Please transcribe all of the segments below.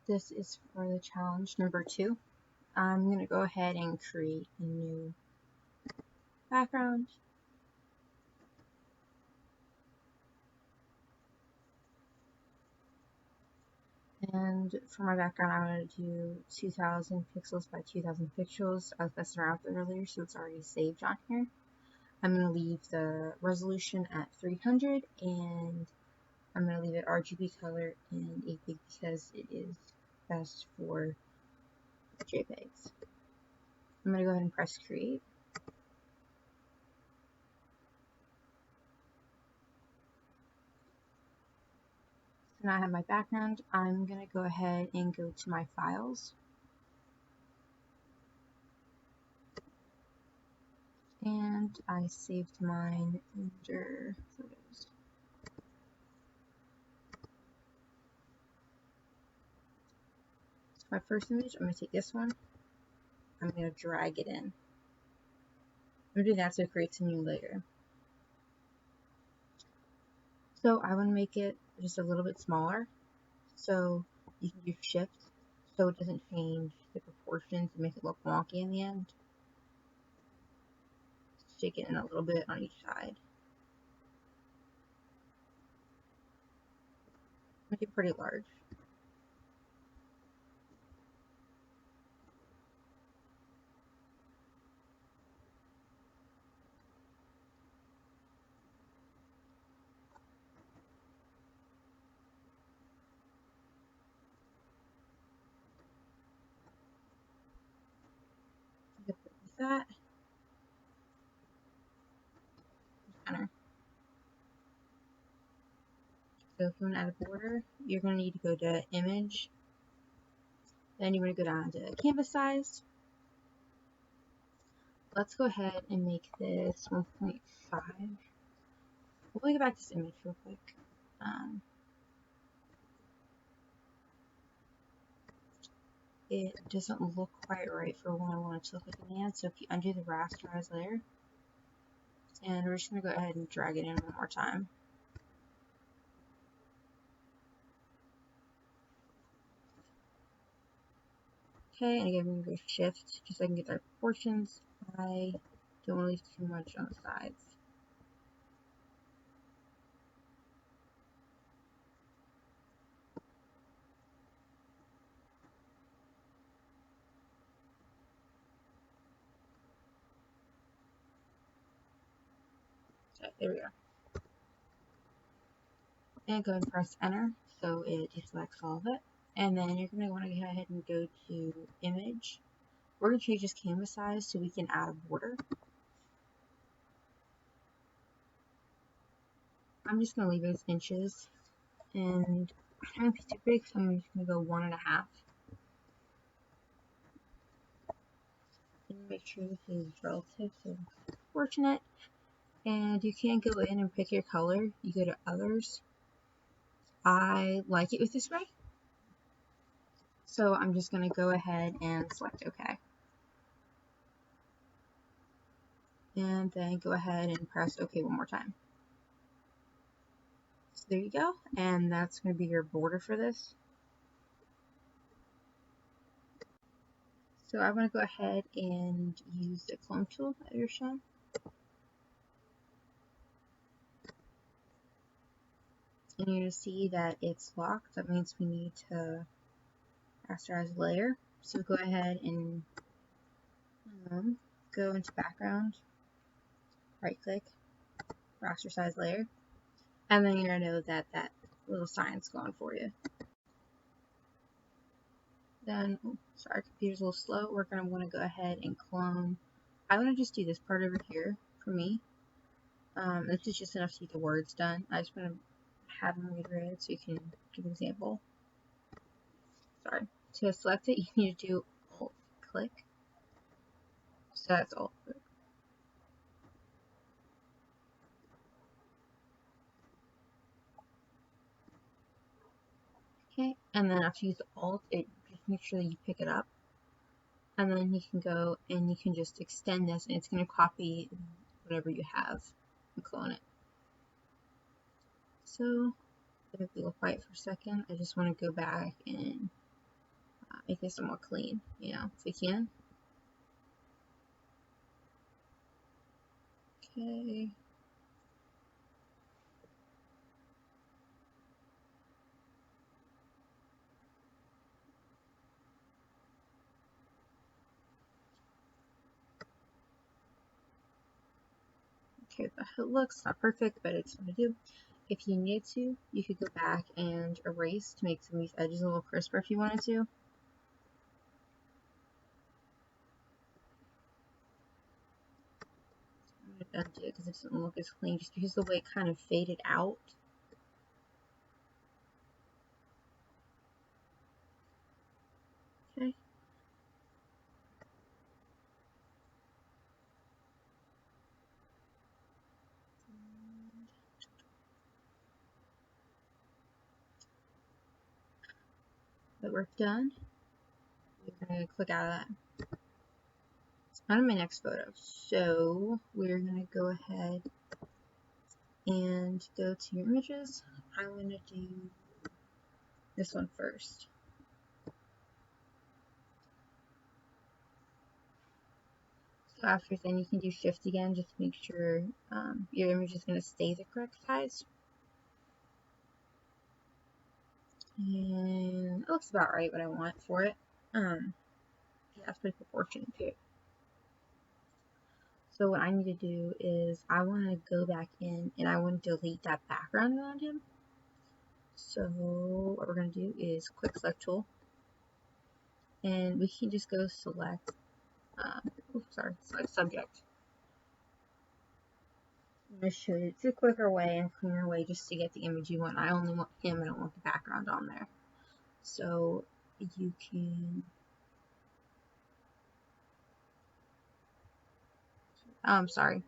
this is for the challenge number 2. I'm going to go ahead and create a new background. And for my background, I'm going to do 2000 pixels by 2000 pixels. I was messing around with it earlier, so it's already saved on here. I'm going to leave the resolution at 300, and I'm going to leave it RGB color and 8-bit because it is best for JPEGs. I'm going to go ahead and press create. So now I have my background. I'm going to go ahead and go to my files. And I saved mine under photos. So my first image, I'm going to take this one. I'm going to drag it in. I'm going to do that so it creates a new layer. So I want to make it just a little bit smaller. So you can do shift so it doesn't change the proportions and make it look wonky in the end. Shake it in a little bit on each side. Make it pretty large. Like that. Enter. So if you want to add a border, you're going to need to go to image. Then you want to go down to canvas size. Let's go ahead and make this 1.5. We'll go back to this image real quick. It doesn't look quite right for what I want it to look like in the end. So if you undo the rasterize layer, and we're just going to go ahead and drag it in one more time. Okay, and again, we're going to go shift just so I can get the proportions. I don't want to leave too much on the sides. So there we go. And go ahead and press enter so it selects all of it. And then you're going to want to go ahead and go to image. We're going to change this canvas size so we can add a border. I'm just going to leave it as inches. And I don't want to be too big, so I'm just going to go 1.5. And make sure this is relative to proportionate. And you can go in and pick your color. You go to others. I like it with this way. So I'm just going to go ahead and select OK. And then go ahead and press OK one more time. So there you go. And that's going to be your border for this. So I'm going to go ahead and use the clone tool that you're shown. And you're going to see that it's locked. That means we need to rasterize layer. So go ahead and go into background, right click, raster size layer, and then you're going to know that that little sign's going for you. Then, sorry, computer's a little slow. We're going to want to go ahead and clone. I'm going to just do this part over here for me. This is just enough to get the words done. I just want to have them read so you can give an example. Sorry. To select it, you need to do Alt click. So that's Alt click. Okay, and then after you use Alt, just make sure that you pick it up. And then you can go and you can just extend this, and it's going to copy whatever you have and clone it. So, if we look quiet for a second, I just want to go back and make this somewhat clean, you know, if we can. Okay. Okay, it looks not perfect, but it's gonna do. If you need to, you could go back and erase to make some of these edges a little crisper if you wanted to. I'm gonna undo it because it doesn't look as clean just because of the way it kind of faded out. Okay. That we're done. We're gonna click out of that. It's on my next photo. So we're gonna go ahead and go to your images. I'm gonna do this one first. So after then you can do shift again just to make sure your image is going to stay the correct size. And it looks about right what I want for it. Yeah, it's pretty proportionate too. So what I need to do is I want to go back in and I want to delete that background around him. So what we're going to do is quick select tool. And we can just go select, select subject. I'm going to show you it's a quicker way and cleaner way just to get the image you want. I only want him, I don't want the background on there. So you can, sorry,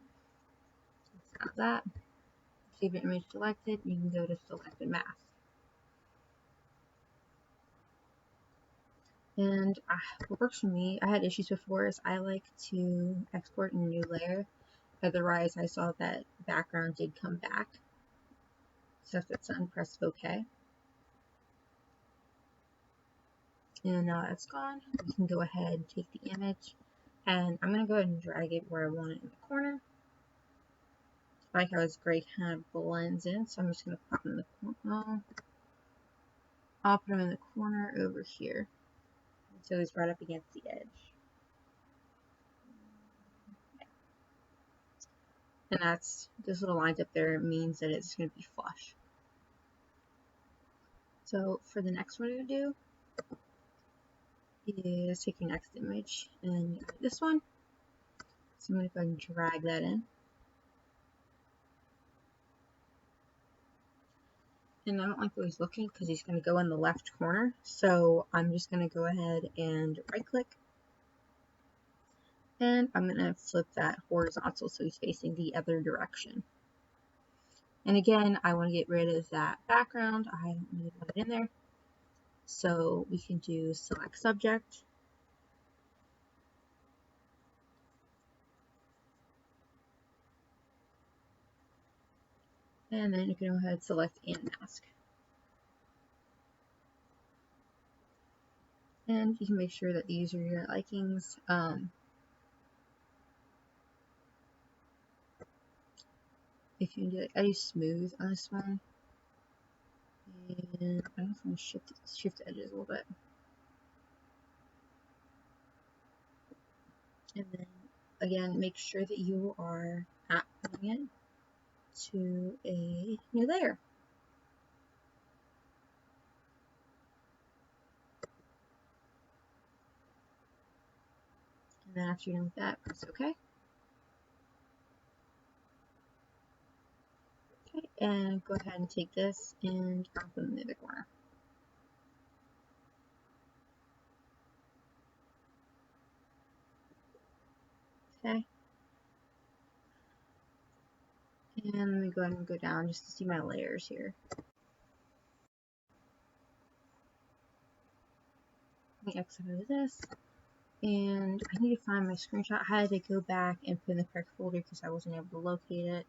it's not that. Save your image selected, you can go to selected mask. And what works for me, I had issues before, is I like to export in a new layer. Otherwise, I saw that background did come back. So if it's done, press OK. And now that's gone, we can go ahead and take the image. And I'm going to go ahead and drag it where I want it in the corner. I like how it's gray kind of blends in, so I'm just going to pop it in the corner. I'll put them in the corner over here. So it's right up against the edge. And that's, this little lines up there means that it's going to be flush. So for the next one to do is take your next image and this one. So I'm going to go ahead and drag that in. And I don't like the way he's looking because he's going to go in the left corner. So I'm just going to go ahead and right click. And I'm going to flip that horizontal so he's facing the other direction. And again, I want to get rid of that background. I don't really want it in there. So we can do select subject. And then you can go ahead and select and mask. And you can make sure that these are your likings. If you can do it, I do smooth on this one. And I also want to shift the edges a little bit. And then again, make sure that you are not putting it to a new layer. And then after you're done with that, press OK. Okay, and go ahead and take this and put it in the other corner. Okay. And let me go ahead and go down just to see my layers here. Let me exit out of this. And I need to find my screenshot. I had to go back and put in the correct folder because I wasn't able to locate it.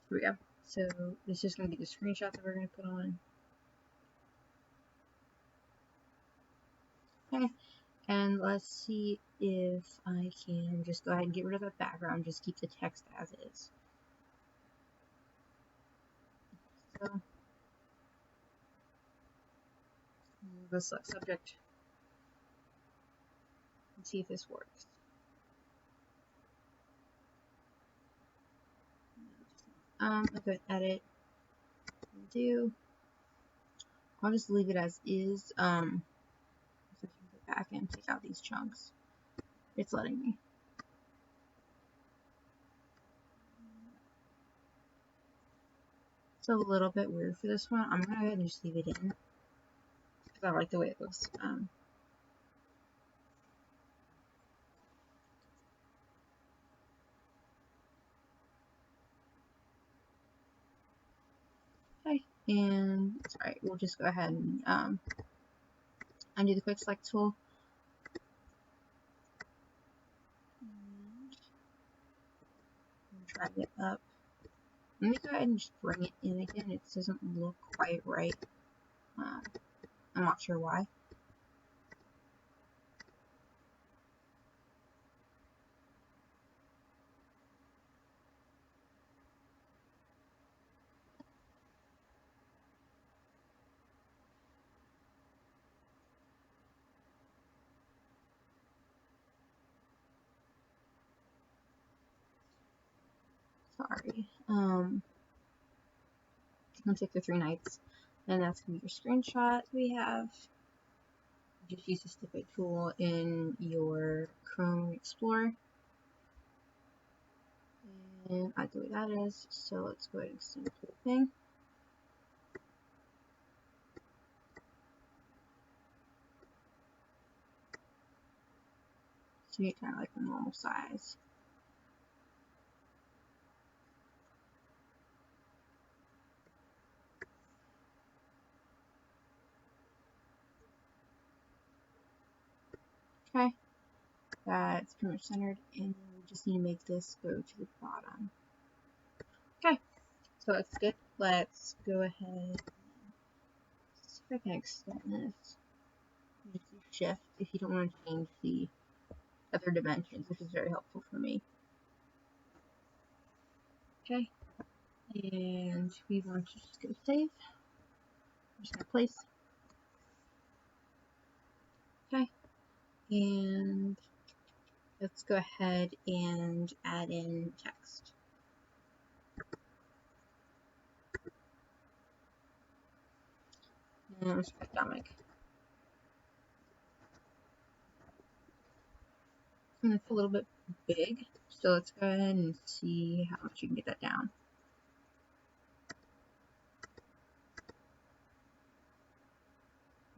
Here we go. So this is going to be the screenshot that we're going to put on. Okay, and let's see if I can just go ahead and get rid of that background, just keep the text as is. So, go select subject and see if this works. I'll go edit, do. I'll just leave it as is. So I can go back and take out these chunks. It's letting me. It's a little bit weird for this one. I'm gonna go ahead and just leave it in because I like the way it looks. Okay, and sorry, we'll just go ahead and undo the quick select tool. And drag it up. Let me go ahead and just bring it in again. It doesn't look quite right. I'm not sure why. Sorry. I'm gonna take the 3 nights, and that's gonna be your screenshot we have. Just use the snippet tool in your Chrome Explorer. And I do what that is, so let's go ahead and extend the whole thing. So you kind of like a normal size. Okay, that's pretty much centered, and we just need to make this go to the bottom. Okay, so that's good. Let's go ahead and see if I can extend this. Just do shift if you don't want to change the other dimensions, which is very helpful for me. Okay, and we want to just go save. I'm just gonna place. Okay, and let's go ahead and add in text. And let's put stomach. And it's a little bit big, so let's go ahead and see how much you can get that down.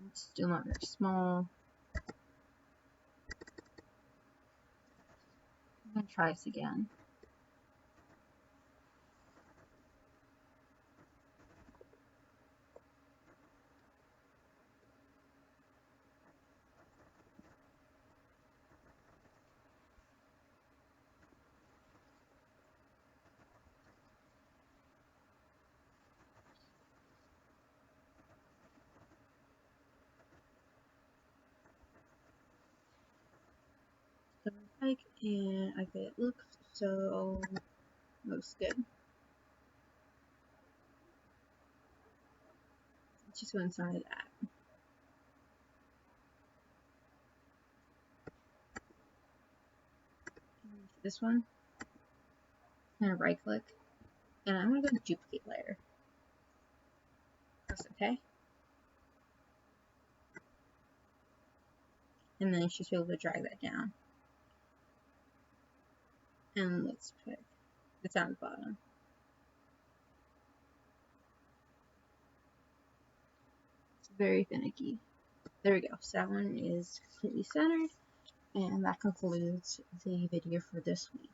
It's still not very small. I'm gonna try this again. Like, and I bet it looks looks good. Let's just go inside that. This one, I'm gonna right click, and I'm gonna go to duplicate layer. Press OK, and then you should be able to drag that down. And let's put it's on the bottom. It's very finicky. There we go. So that one is completely centered, and that concludes the video for this week.